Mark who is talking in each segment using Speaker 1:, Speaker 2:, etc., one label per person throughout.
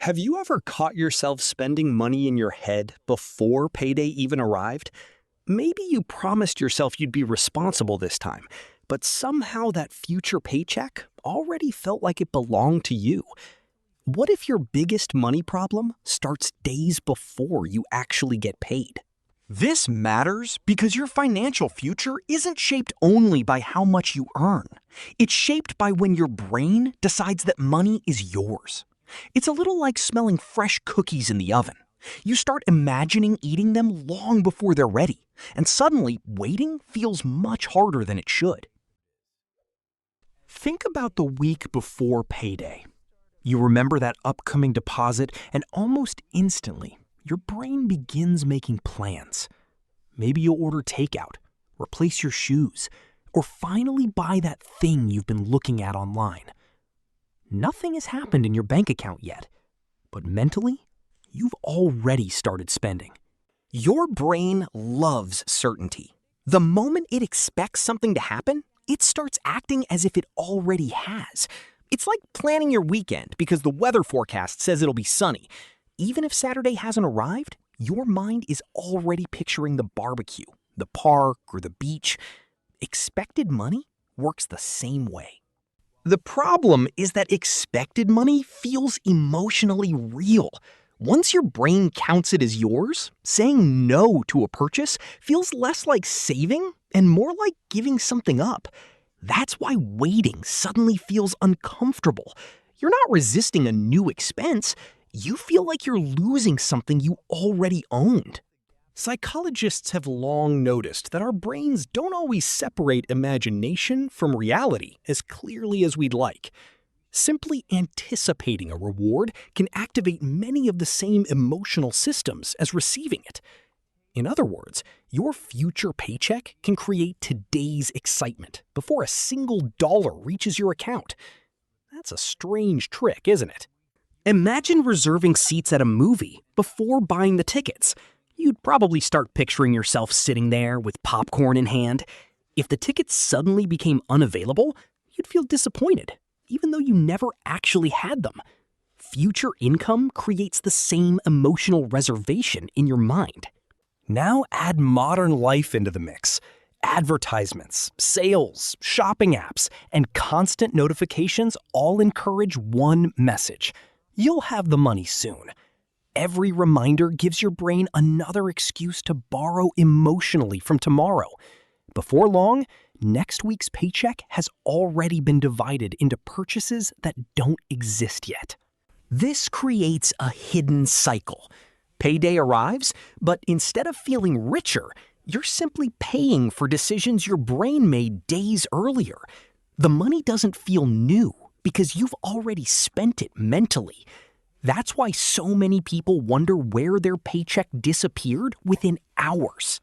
Speaker 1: Have you ever caught yourself spending money in your head before payday even arrived? Maybe you promised yourself you'd be responsible this time, but somehow that future paycheck already felt like it belonged to you. What if your biggest money problem starts days before you actually get paid?
Speaker 2: This matters because your financial future isn't shaped only by how much you earn. It's shaped by when your brain decides that money is yours. It's a little like smelling fresh cookies in the oven. You start imagining eating them long before they're ready, and suddenly waiting feels much harder than it should. Think about the week before payday. You remember that upcoming deposit, and almost instantly, your brain begins making plans. Maybe you'll order takeout, replace your shoes, or finally buy that thing you've been looking at online. Nothing has happened in your bank account yet, but mentally, you've already started spending. Your brain loves certainty. The moment it expects something to happen, it starts acting as if it already has. It's like planning your weekend because the weather forecast says it'll be sunny. Even if Saturday hasn't arrived, your mind is already picturing the barbecue, the park, or the beach. Expected money works the same way. The problem is that expected money feels emotionally real. Once your brain counts it as yours, saying no to a purchase feels less like saving and more like giving something up. That's why waiting suddenly feels uncomfortable. You're not resisting a new expense. You feel like you're losing something you already owned. Psychologists have long noticed that our brains don't always separate imagination from reality as clearly as we'd like. Simply anticipating a reward can activate many of the same emotional systems as receiving it. In other words, your future paycheck can create today's excitement before a single dollar reaches your account. That's a strange trick, isn't it? Imagine reserving seats at a movie before buying the tickets. You'd probably start picturing yourself sitting there with popcorn in hand. If the tickets suddenly became unavailable, you'd feel disappointed, even though you never actually had them. Future income creates the same emotional reservation in your mind. Now add modern life into the mix. Advertisements, sales, shopping apps, and constant notifications all encourage one message: you'll have the money soon. Every reminder gives your brain another excuse to borrow emotionally from tomorrow. Before long, next week's paycheck has already been divided into purchases that don't exist yet. This creates a hidden cycle. Payday arrives, but instead of feeling richer, you're simply paying for decisions your brain made days earlier. The money doesn't feel new because you've already spent it mentally. That's why so many people wonder where their paycheck disappeared within hours.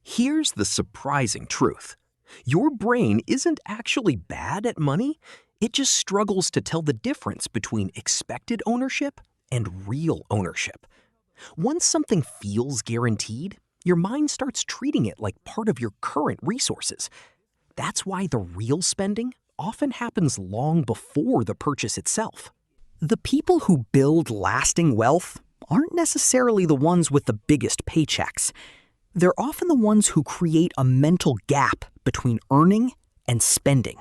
Speaker 2: Here's the surprising truth. Your brain isn't actually bad at money. It just struggles to tell the difference between expected ownership and real ownership. Once something feels guaranteed, your mind starts treating it like part of your current resources. That's why the real spending often happens long before the purchase itself. The people who build lasting wealth aren't necessarily the ones with the biggest paychecks. They're often the ones who create a mental gap between earning and spending.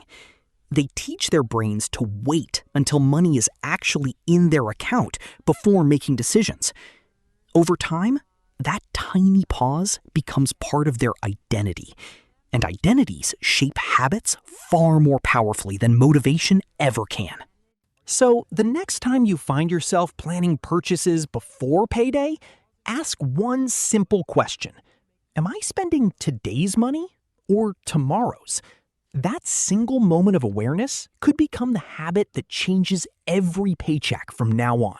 Speaker 2: They teach their brains to wait until money is actually in their account before making decisions. Over time, that tiny pause becomes part of their identity. And identities shape habits far more powerfully than motivation ever can. So, the next time you find yourself planning purchases before payday, ask one simple question. Am I spending today's money or tomorrow's? That single moment of awareness could become the habit that changes every paycheck from now on.